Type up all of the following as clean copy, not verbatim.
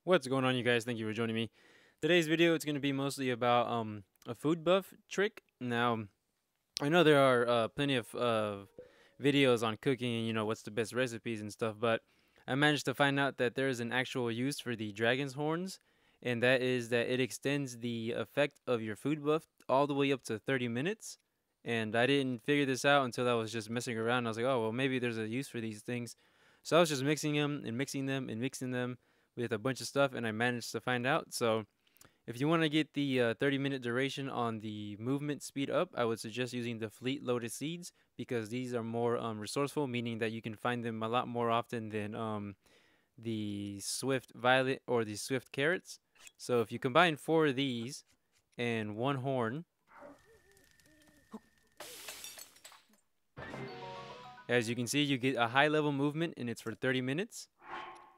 What's going on, you guys? Thank you for joining me. Today's video it's going to be mostly about a food buff trick. Now, I know there are plenty of videos on cooking and what's the best recipes and stuff, but I managed to find out that there is an actual use for the dragon's horns, and that is that it extends the effect of your food buff all the way up to 30 minutes. And I didn't figure this out until I was just messing around. I was like, oh well, maybe there's a use for these things. So I was just mixing them and mixing them and mixing them with a bunch of stuff, and I managed to find out. So if you want to get the 30-minute duration on the movement speed up, I would suggest using the Fleet Lotus Seeds because these are more resourceful, meaning that you can find them a lot more often than the Swift Violet or the Swift Carrots. So if you combine 4 of these and 1 horn, as you can see, you get a high level movement and it's for 30 minutes.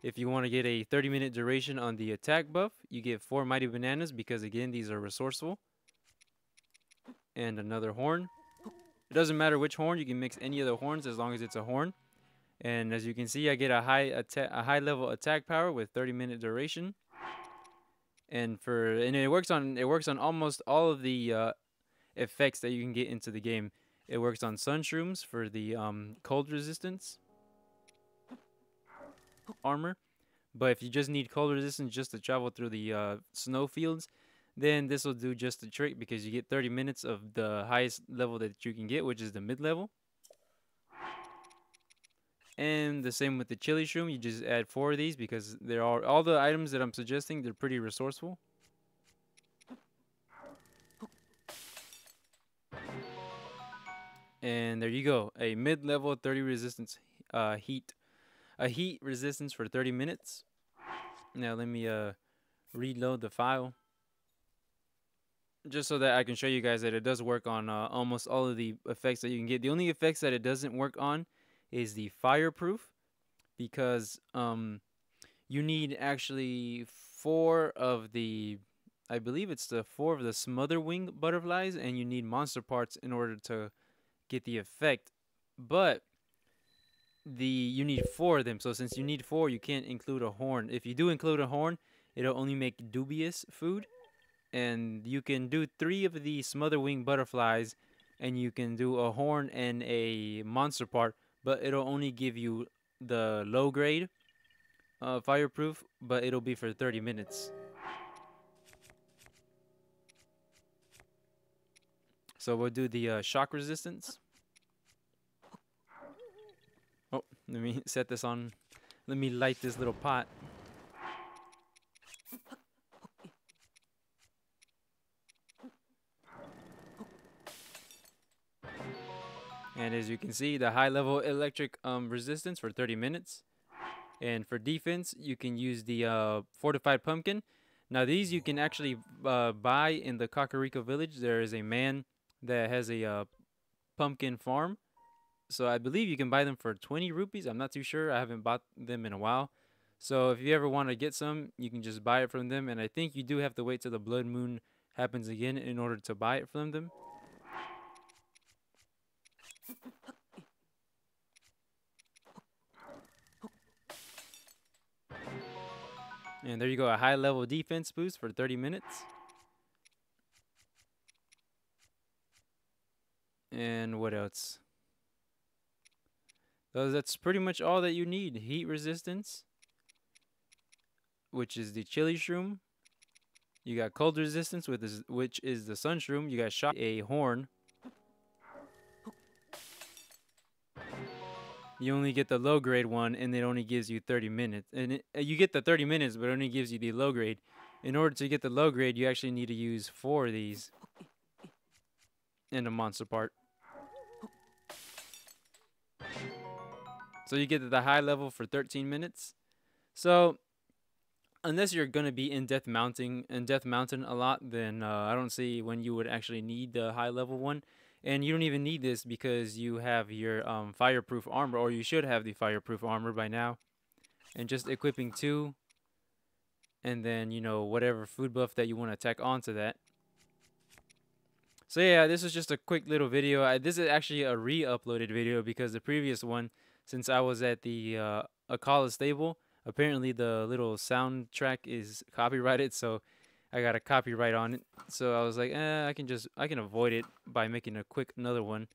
If you want to get a 30-minute duration on the attack buff, you get 4 Mighty Bananas because, again, these are resourceful. And another horn. It doesn't matter which horn. You can mix any of the horns as long as it's a horn. And as you can see, I get a high level attack power with 30-minute duration. And it works on almost all of the effects that you can get into the game. It works on Sun Shrooms for the cold resistance armor. But if you just need cold resistance just to travel through the snow fields, then this will do just the trick because you get 30 minutes of the highest level that you can get, which is the mid level. And the same with the chili shroom, you just add 4 of these because there are all the items that I'm suggesting, they're pretty resourceful. And there you go, a mid-level 30 resistance heat resistance for 30 minutes. Now let me reload the file just so that I can show you guys that it does work on almost all of the effects that you can get. The only effects that it doesn't work on is the fireproof because you need actually 4 of the, I believe it's the 4 of the smother wing butterflies, and you need monster parts in order to get the effect. But you need 4 of them, so since you need 4, you can't include a horn. If you do include a horn, it'll only make dubious food. And you can do 3 of the smother wing butterflies, and you can do a horn and a monster part, but it'll only give you the low grade fireproof, but it'll be for 30 minutes. So we'll do the shock resistance. Oh, let me set this on. Let me light this little pot. And as you can see, the high level electric resistance for 30 minutes. And for defense, you can use the fortified pumpkin. Now these you can actually buy in the Kakariko village. There is a man that has a pumpkin farm. So I believe you can buy them for 20 rupees. I'm not too sure. I haven't bought them in a while. So if you ever want to get some, you can just buy it from them. And I think you do have to wait till the blood moon happens again in order to buy it from them. And there you go, a high level defense boost for 30 minutes. And what else? That's pretty much all that you need. Heat resistance, which is the chili shroom. You got cold resistance, which is the sun shroom. You got shock, a horn. You only get the low grade one, and it only gives you 30 minutes. And you get the 30 minutes, but it only gives you the low grade. In order to get the low grade, you actually need to use 4 of these and a monster part. So you get the high level for 13 minutes. So unless you're gonna be in Death Mountain a lot, then I don't see when you would actually need the high level one. And you don't even need this because you have your fireproof armor, or you should have the fireproof armor by now. And just equipping 2, and then whatever food buff that you want to tack onto that. So yeah, this is just a quick little video. This is actually a re-uploaded video because the previous one, since I was at the Akala stable, Apparently, the little soundtrack is copyrighted, so I got a copyright on it. So I was like, I can avoid it by making a quick another one.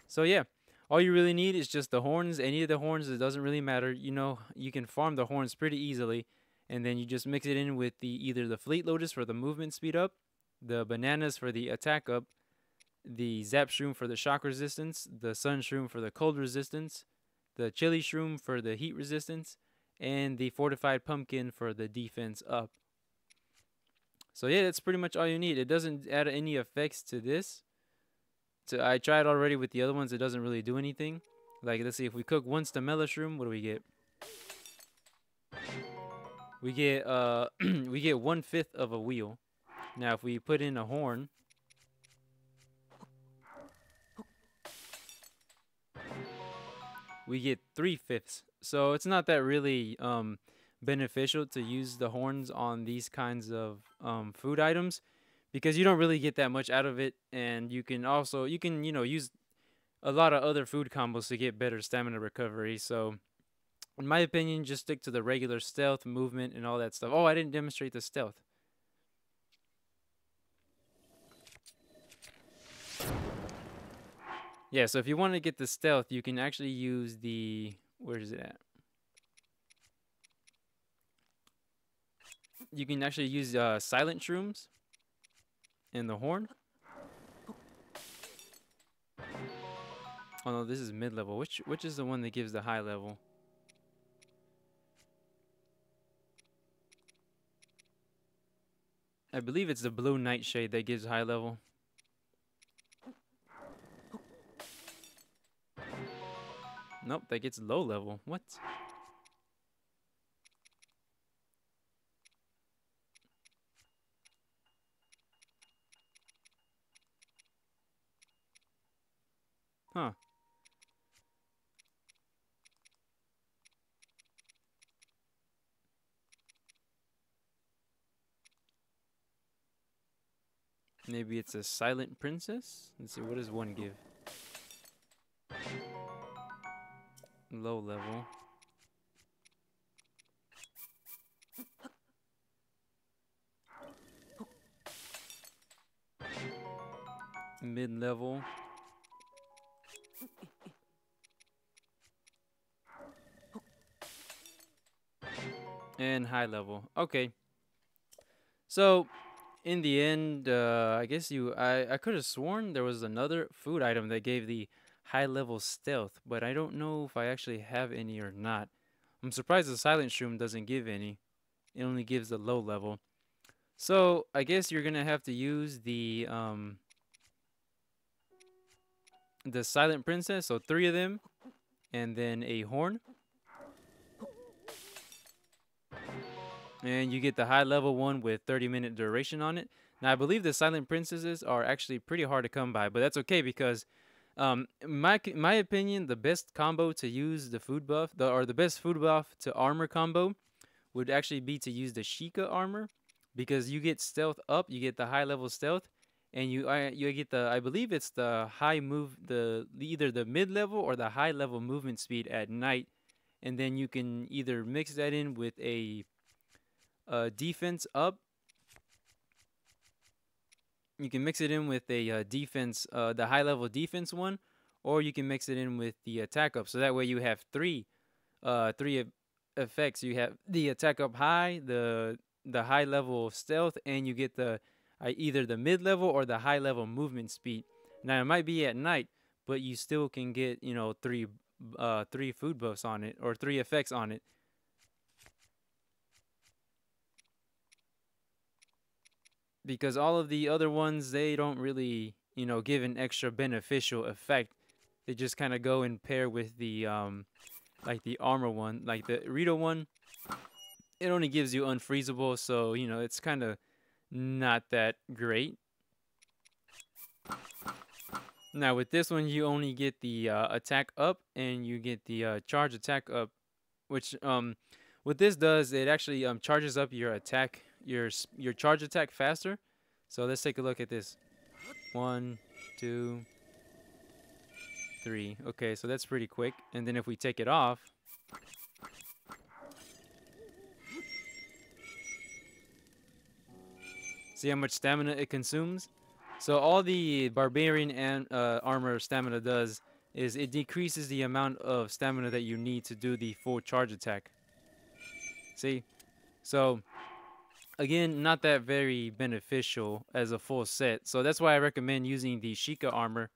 So yeah, all you really need is just the horns. Any of the horns, it doesn't really matter. You know, you can farm the horns pretty easily, and then you just mix it in with the either the Fleet Lotus for the movement speed up, the bananas for the attack up, the Zap Shroom for the shock resistance, the Sun Shroom for the cold resistance, the Chili Shroom for the heat resistance, and the Fortified Pumpkin for the defense up. So yeah, that's pretty much all you need. It doesn't add any effects to this. So I tried already with the other ones. It doesn't really do anything. Like, let's see, if we cook one Stamella Shroom, what do we get? We get we get 1/5 of a wheel. Now if we put in a horn, we get 3/5. So it's not that really beneficial to use the horns on these kinds of food items, because you don't really get that much out of it, and you can also use a lot of other food combos to get better stamina recovery. So in my opinion, just stick to the regular stealth, movement, and all that stuff. Oh, I didn't demonstrate the stealth. Yeah, so if you want to get the stealth, you can actually use the... Where is it at? You can actually use silent shrooms and the horn. Oh no, this is mid-level. Which is the one that gives the high level? I believe it's the blue nightshade that gives high level. Nope, that gets low level. What? Huh. Maybe it's a silent princess? Let's see, what does one give? Low level. Mid-level. And high level. Okay. So, in the end, I guess I could have sworn there was another food item that gave the high level stealth, but I don't know if I actually have any or not. I'm surprised the silent shroom doesn't give any. It only gives the low level. So I guess you're gonna have to use the silent princess, so 3 of them, and then a horn. And you get the high level one with 30-minute duration on it. Now I believe the silent princesses are actually pretty hard to come by, but that's okay because my opinion, the best combo to use the food buff, the best food buff to armor combo would actually be to use the Sheikah armor, because you get stealth up, you get the high level stealth, and you get the, I believe it's the high move, either the mid level or the high level movement speed at night, and then you can either mix that in with a defense up. You can mix it in with a defense, the high level defense one, or you can mix it in with the attack up. So that way you have three effects. You have the attack up high, the high level stealth, and you get the either the mid level or the high level movement speed. Now it might be at night, but you still can get three food buffs on it, or 3 effects on it. Because all of the other ones, they don't really give an extra beneficial effect. They just kind of go in pair with the like the armor one, like the Rito one. It only gives you unfreezable, so it's kind of not that great. Now with this one, you only get the attack up, and you get the charge attack up, which what this does, it actually charges up your attack, your charge attack faster. So let's take a look at this. 1, 2, 3. Okay, so that's pretty quick. And then if we take it off, See how much stamina it consumes? So all the barbarian and armor stamina does is it decreases the amount of stamina that you need to do the full charge attack. See? So again, not that very beneficial as a full set. So that's why I recommend using the Sheikah armor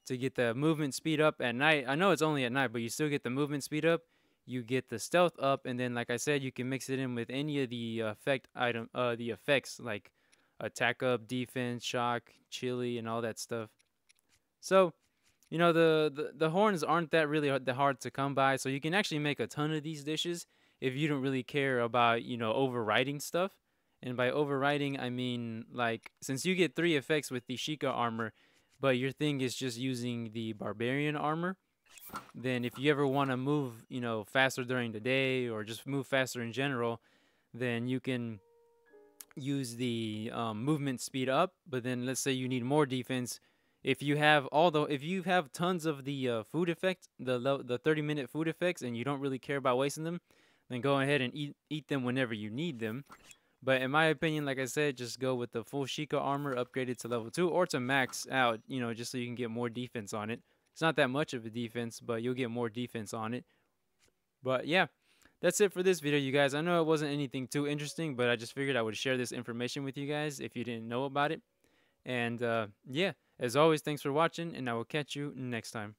to get the movement speed up at night. I know it's only at night, but you still get the movement speed up. You get the stealth up, and then like I said, you can mix it in with any of the the effects like attack up, defense, shock, chili, and all that stuff. So, you know, the horns aren't that really that hard to come by, so you can actually make a ton of these dishes if you don't really care about, you know, overriding stuff. And by overriding, I mean, like, since you get 3 effects with the Sheikah armor, but your thing is just using the barbarian armor, then if you ever want to move, you know, faster during the day or just move faster in general, then you can use the movement speed up. But then let's say you need more defense. If you have tons of the food effect, the 30-minute food effects, and you don't really care about wasting them, then go ahead and eat them whenever you need them. But in my opinion, like I said, just go with the full Sheikah armor upgraded to level 2 or to max out, you know, just so you can get more defense on it. It's not that much of a defense, but you'll get more defense on it. But yeah, that's it for this video, you guys. I know it wasn't anything too interesting, but I just figured I would share this information with you guys if you didn't know about it. And yeah, as always, thanks for watching, and I will catch you next time.